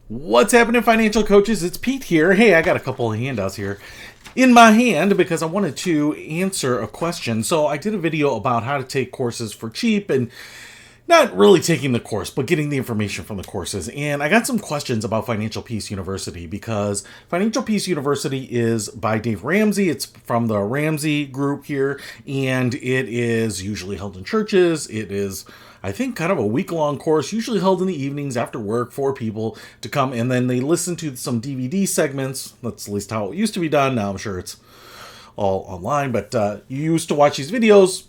What's happening, financial coaches? It's Pete here. Hey, I got a couple of handouts here in my hand because I wanted to answer a question. So I did a video about how to take courses for cheap and not really taking the course, but getting the information from the courses. And I got some questions about Financial Peace University because Financial Peace University is by Dave Ramsey. It's from the Ramsey group here, and it is usually held in churches. It is, I think, kind of a week-long course, usually held in the evenings after work for people to come, and then they listen to some DVD segments. That's at least how it used to be done. Now I'm sure it's all online, but you used to watch these videos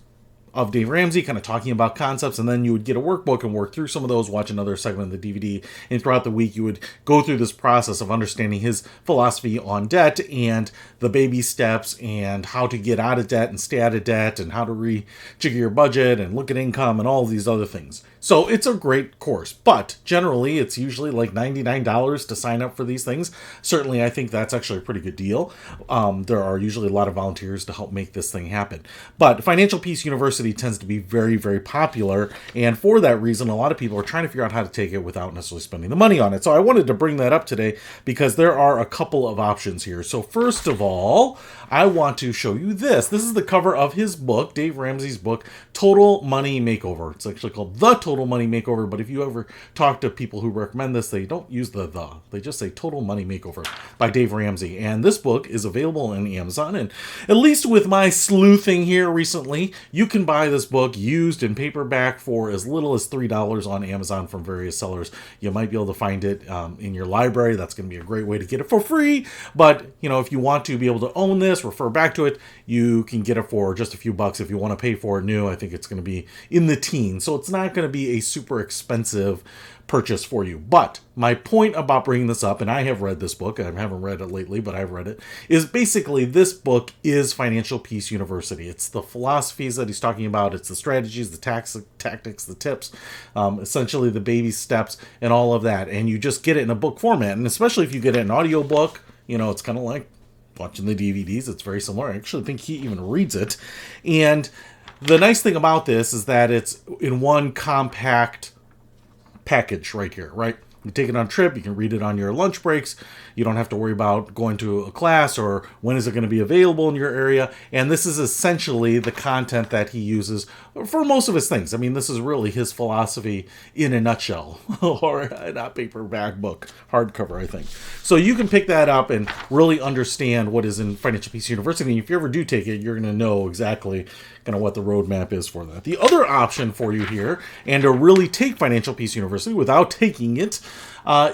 of Dave Ramsey kind of talking about concepts, and then you would get a workbook and work through some of those, watch another segment of the DVD, and throughout the week you would go through this process of understanding his philosophy on debt and the baby steps and how to get out of debt and stay out of debt and how to rejigger your budget and look at income and all of these other things. So it's a great course, but generally it's usually like $99 to sign up for these things. Certainly I think that's actually a pretty good deal. There are usually a lot of volunteers to help make this thing happen. But Financial Peace University tends to be very, very popular, and for that reason a lot of people are trying to figure out how to take it without necessarily spending the money on it. So I wanted to bring that up today because there are a couple of options here. So first of all, I want to show you this. This is the cover of his book, Dave Ramsey's book, Total Money Makeover. It's actually called The Total Money Makeover, but if you ever talk to people who recommend this, they don't use the. They just say Total Money Makeover by Dave Ramsey. And this book is available on Amazon, and at least with my sleuthing here recently, you can buy this book used in paperback for as little as $3 on Amazon from various sellers. You might be able to find it in your library. That's going to be a great way to get it for free. But, you know, if you want to be able to own this, refer back to it, you can get it for just a few bucks. If you want to pay for it new, I think it's going to be in the teens. So it's not going to be a super expensive purchase for you. But my point about bringing this up, and I have read this book, I haven't read it lately, but I've read it, is basically this book is Financial Peace University. It's the philosophies that he's talking about. It's the strategies, the tactics, the tips, essentially the baby steps and all of that. And you just get it in a book format. And especially if you get it in an audio book, you know, it's kind of like watching the DVDs. It's very similar. I actually think he even reads it. And the nice thing about this is that it's in one compact package right here, right? You take it on a trip, you can read it on your lunch breaks. You don't have to worry about going to a class or when is it going to be available in your area. And this is essentially the content that he uses for most of his things. I mean, this is really his philosophy in a nutshell, or not paperback book, hardcover, I think. So you can pick that up and really understand what is in Financial Peace University. And if you ever do take it, you're going to know exactly kind of what the roadmap is for that. The other option for you here, and to really take Financial Peace University without taking it,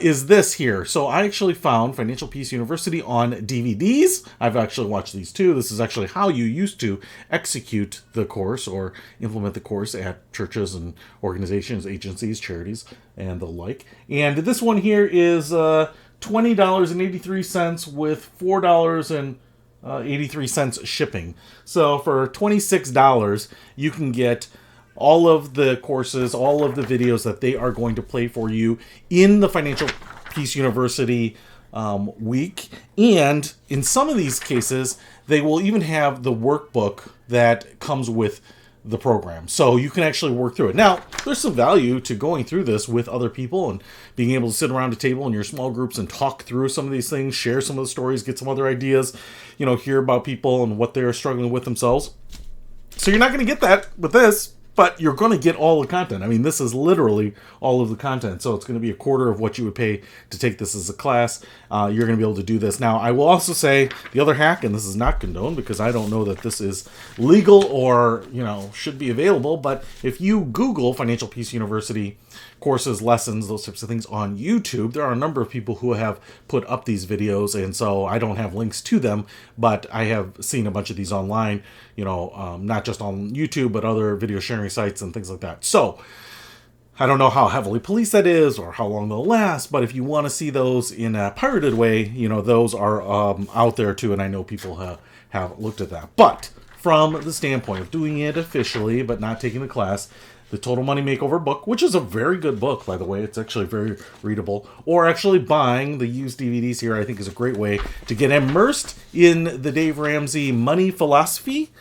is this here. So I actually found Financial Peace University on DVDs. I've actually watched these too. This is actually how you used to execute the course or implement the course at churches and organizations, agencies, charities, and the like. And this one here is $20.83 with $4.83 shipping. So for $26, you can get all of the courses, all of the videos that they are going to play for you in the Financial Peace University week. And in some of these cases, they will even have the workbook that comes with the program. So you can actually work through it. Now, there's some value to going through this with other people and being able to sit around a table in your small groups and talk through some of these things, share some of the stories, get some other ideas, you know, hear about people and what they're struggling with themselves. So you're not going to get that with this, but you're going to get all the content. I mean, this is literally all of the content. So it's going to be a quarter of what you would pay to take this as a class. You're going to be able to do this. Now, I will also say the other hack, and this is not condoned because I don't know that this is legal or, you know, should be available. But if you Google Financial Peace University courses, lessons, those types of things on YouTube, there are a number of people who have put up these videos, and so I don't have links to them, but I have seen a bunch of these online, you know, not just on YouTube, but other video sharing sites and things like that. So I don't know how heavily policed that is or how long they'll last, but if you want to see those in a pirated way, you know, those are out there too, and I know people have looked at that. But from the standpoint of doing it officially, but not taking the class, the Total Money Makeover book, which is a very good book, by the way. It's actually very readable. Or actually buying the used DVDs here, I think, is a great way to get immersed in the Dave Ramsey money philosophy,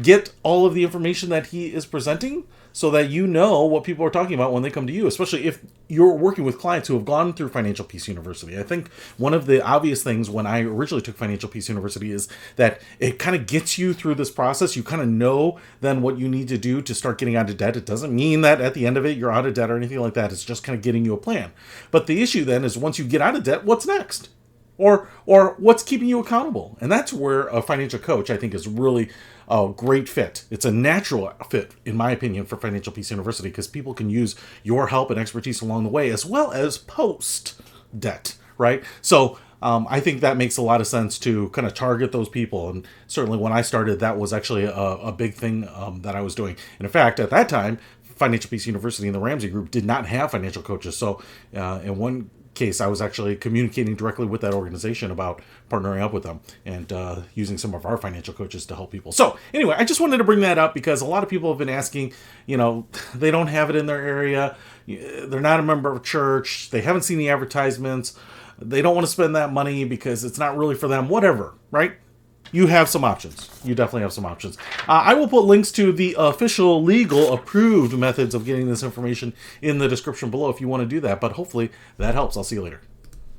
get all of the information that he is presenting, so that you know what people are talking about when they come to you, especially if you're working with clients who have gone through Financial Peace University. I think one of the obvious things when I originally took Financial Peace University is that it kind of gets you through this process. You kind of know then what you need to do to start getting out of debt. It doesn't mean that at the end of it you're out of debt or anything like that. It's just kind of getting you a plan. But the issue then is once you get out of debt, what's next? Or what's keeping you accountable? And that's where a financial coach, I think, is really a great fit. It's a natural fit, in my opinion, for Financial Peace University, because people can use your help and expertise along the way, as well as post debt, right? So I think that makes a lot of sense to kind of target those people. And certainly when I started, that was actually a big thing that I was doing. And in fact, at that time, Financial Peace University and the Ramsey Group did not have financial coaches. So in one case, I was actually communicating directly with that organization about partnering up with them and using some of our financial coaches to help people. So anyway, I just wanted to bring that up because a lot of people have been asking, they don't have it in their area. They're not a member of a church. They haven't seen the advertisements. They don't want to spend that money because it's not really for them, whatever, right? You have some options. You definitely have some options. I will put links to the official legal approved methods of getting this information in the description below if you want to do that. But hopefully that helps. I'll see you later.